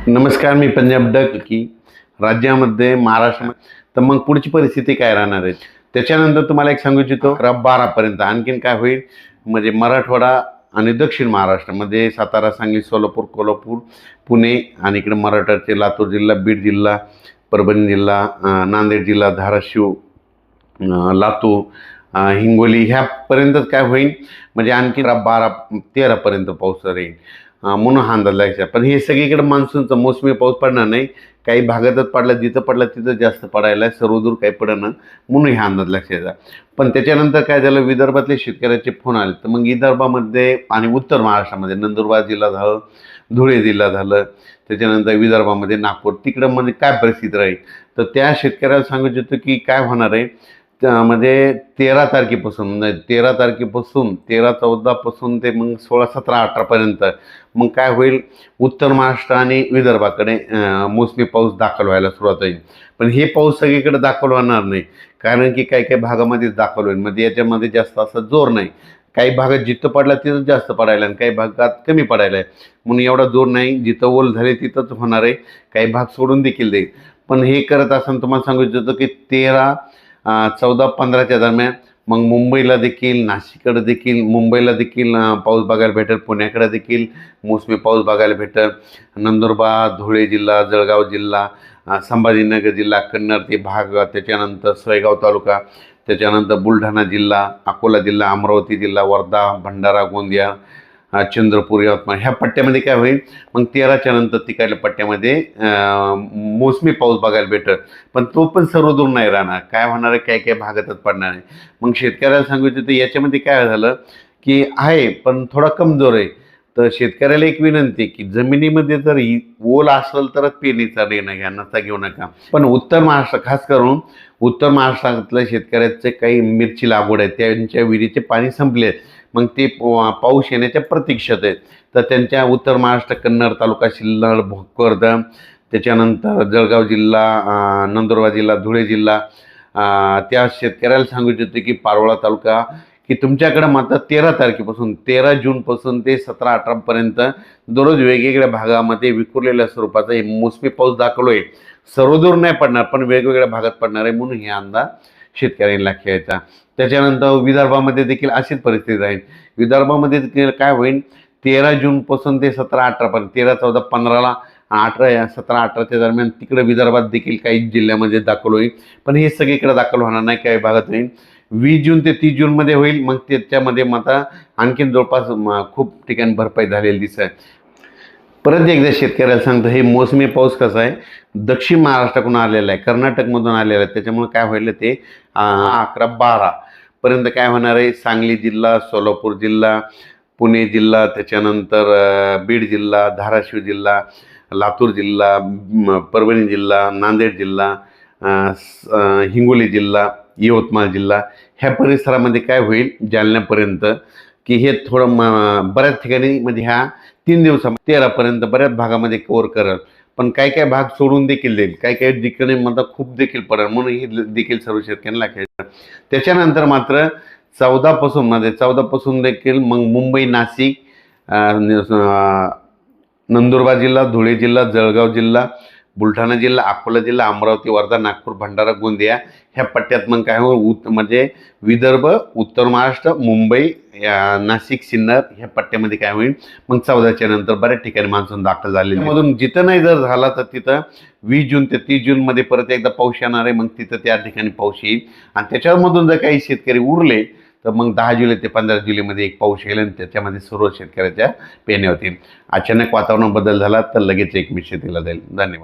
नमस्कार, मी पंजाब डक की राज्यामध्ये महाराष्ट्रामध्ये तर मग पुढची परिस्थिती काय राहणार आहे त्याच्यानंतर तुम्हाला एक सांगू इच्छितो 11-12 पर्यंत आणखीन काय होईल म्हणजे मराठवाडा आणि दक्षिण महाराष्ट्रामध्ये सातारा, सांगली, सोलापूर, कोल्हापूर, पुणे आणि इकडे मराठवाड्याचे लातूर जिल्हा, बीड जिल्हा, परभणी जिल्हा, नांदेड जिल्हा, धाराशिव, लातूर, हिंगोली ह्यापर्यंतच काय होईल म्हणजे आणखी 12-13 पर्यंत पाऊस राहील म्हणून हा अंदाज लागायचा. पण हे सगळीकडे मान्सूनचा मोसमी पाऊस पडणार नाही, काही भागातच पडला, जिथं पडला तिथं जास्त पडायला, सर्वदूर काही पडणं म्हणून हा अंदाज लक्षात. पण त्याच्यानंतर काय झालं, विदर्भातले शेतकऱ्याचे फोन आले. तर मग विदर्भामध्ये आणि उत्तर महाराष्ट्रामध्ये नंदुरबार जिल्हा झालं, धुळे जिल्हा झालं, त्याच्यानंतर विदर्भामध्ये नागपूर, तिकडं म्हणजे काय परिस्थिती राहील तर त्या शेतकऱ्याला सांगू इच्छितो की काय होणार आहे म्हणजे 13 तारखेपासून म्हणजे 13 तारखेपासून 13-14 पासून ते मग 16-17-18 पर्यंत मग काय होईल, उत्तर महाराष्ट्र आणि विदर्भाकडे मोसमी पाऊस दाखल व्हायला सुरुवात होईल. पण हे पाऊस सगळीकडे दाखल होणार नाही, कारण की काही काही भागामध्येच दाखल होईल. म्हणजे याच्यामध्ये जास्त असा जोर नाही, काही भागात जिथं पडला तिथं जास्त पडायला आणि काही भागात कमी पडायला आहे, म्हणून एवढा जोर नाही. जिथं ओल झाले तिथंच होणार आहे, काही भाग सोडून देखील देईल. पण हे करत असताना तुम्हाला सांगू इच्छितो की 13-14-15च्या दरम्यान मग मुंबईला देखील, नाशिककडे देखील, मुंबईला देखील पाऊस बघायला भेटेल, पुण्याकडे देखील मोसमी पाऊस बघायला भेटेल. नंदुरबार, धुळे जिल्हा, जळगाव जिल्हा, संभाजीनगर जिल्हा, कन्नड ते भाग, त्याच्यानंतर सोयगाव तालुका, त्याच्यानंतर बुलढाणा जिल्हा, अकोला जिल्हा, अमरावती जिल्हा, वर्धा, भंडारा, गोंदिया, चंद्रपूर, यवतमाळ ह्या पट्ट्यामध्ये काय होईल मग 13च्या नंतर तिकडल्या पट्ट्यामध्ये मोसमी पाऊस बघायला भेटत. पण तो पण सर्वदूर नाही राहणार, काय होणार आहे काही काही भागातच पडणार आहे. मग शेतकऱ्याला सांगितलं तर याच्यामध्ये काय झालं की आहे पण थोडा कमजोर आहे. तर शेतकऱ्याला एक विनंती की जमिनीमध्ये जर ओल असेल तरच पेरणीचा निर्णय घ्या, नसता घेऊ नका. पण उत्तर महाराष्ट्र, खास करून उत्तर महाराष्ट्रातल्या शेतकऱ्याचे काही मिरची लागवड आहे, त्यांच्या विहिरीचे पाणी संपले, मग ते पाऊस येण्याच्या प्रतीक्षेत आहेत. तर त्यांच्या उत्तर महाराष्ट्र, कन्नड तालुका, सिल्लोड, भोकरदन, त्याच्यानंतर जळगाव जिल्हा, नंदुरबार जिल्हा, धुळे जिल्हा, त्या शेतकऱ्याला सांगू इच्छितो की पारोळा तालुका की तुमच्याकडे मात्र 13 तारखेपासून 13 जूनपासून ते 17-18 पर्यंत दररोज वेगवेगळ्या भागामध्ये विखुरलेल्या स्वरूपाचा मोसमी पाऊस दाखल होईल. सर्वदूर नाही पडणार पण वेगवेगळ्या भागात पडणार आहे, म्हणून हे अंदाज शेतकऱ्यांना घ्यायचा. त्याच्यानंतर विदर्भामध्ये देखील अशीच परिस्थिती राहील. विदर्भामध्ये देखील काय होईल, 13 जूनपासून ते 17-18 पर्यंत, 13-14-15ला 17-18च्या दरम्यान तिकडे विदर्भात देखील काही जिल्ह्यामध्ये दाखल होईल. पण हे सगळीकडे दाखल होणार नाही, काही भागात होईल. 20 जून ते 30 जूनमध्ये होईल. मग त्याच्यामध्ये मात्र आणखीन जवळपास खूप ठिकाणी भरपाई झालेली दिसत. परत एकदा शेतकऱ्याला सांगतो, हे मोसमी पाऊस कसा आहे, दक्षिण महाराष्ट्राकडून आलेला आहे, कर्नाटकमधून आलेला आहे. त्याच्यामुळे काय होईल ते 11-12 पर्यंत काय होणार आहे, सांगली जिल्हा, सोलापूर जिल्हा, पुणे जिल्हा, त्याच्यानंतर बीड जिल्हा, धाराशिव जिल्हा, लातूर जिल्हा, परभणी जिल्हा, नांदेड जिल्हा, हिंगोली जिल्हा, यवतमाळ जिल्हा ह्या परिसरामध्ये काय होईल जालन्यापर्यंत की हे थोडं बऱ्याच ठिकाणी म्हणजे ह्या 3 दिवसामध्ये 13पर्यंत बऱ्याच भागामध्ये कव्हर करेल. पण काही काही भाग सोडून देखील देईल, काही काही ठिकाणी मात्र खूप देखील पडेल, म्हणून हे देखील सर्व शेतकऱ्यांना लक्षात. त्याच्यानंतर मात्र 14पासून देखील मग मुंबई, नाशिक, नंदुरबार जिल्हा, धुळे जिल्हा, जळगाव जिल्हा, बुलढाणा जिल्हा, अकोला जिल्हा, अमरावती, वर्धा, नागपूर, भंडारा, गोंदिया ह्या पट्ट्यात मग काय म्हणजे विदर्भ, उत्तर महाराष्ट्र, मुंबई, नाशिक, सिन्नर ह्या पट्ट्यामध्ये काय होईल मग 14च्या नंतर बऱ्याच ठिकाणी मान्सून दाखल झालेले. मधून जिथं नाही जर झाला तर तिथं 20 जून ते 30 जूनमध्ये परत एकदा पाऊस येणार आहे. मग तिथं त्या ठिकाणी पाऊस येईल आणि त्याच्यामधून जर काही शेतकरी उरले तर मग 10 जुलै ते 15 जुलैमध्ये एक पाऊस येईल आणि त्याच्यामध्ये सर्व शेतकऱ्याच्या पेरण्या होतील. अचानक वातावरण बदल झाला तर लगेच एक शेतीला जाईल. धन्यवाद.